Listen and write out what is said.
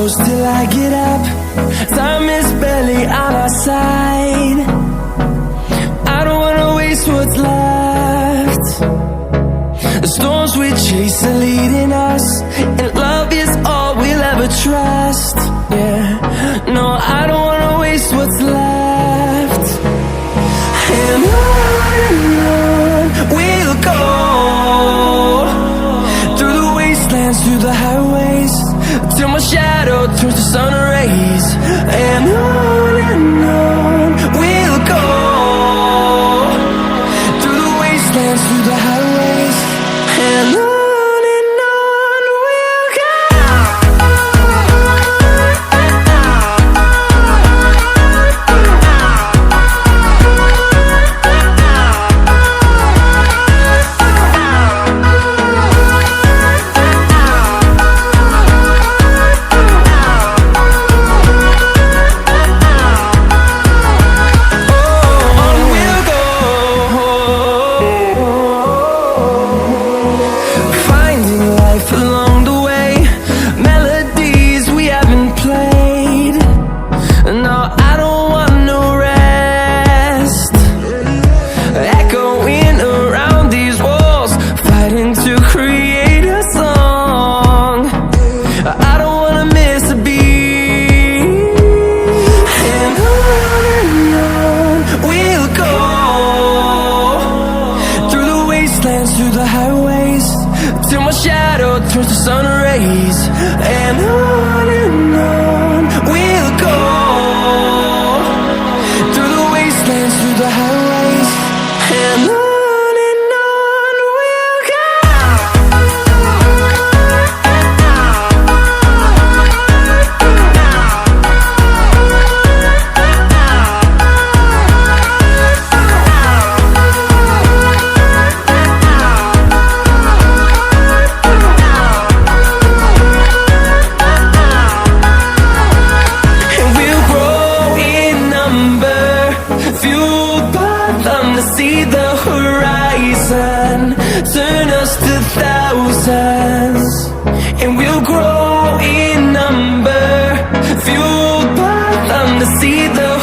close till I get up. Time is barely on our side. I don't wanna waste what's left. The storms we chase are leading us, and love is all we'll ever trust. Yeah, no, I don't wanna waste what's left. And on we'll go, through the wastelands, through the highways, till my shadow turns to sun rays. And on we'll go, through the wastelands, through the highways, and on we'll go. Through the highways, till my shadow turns to sun rays. And on we'll go, through the wastelands, through the highways, and on we'll go. See the horizon, turn us to thousands, and we'll grow in number, fueled by them to see the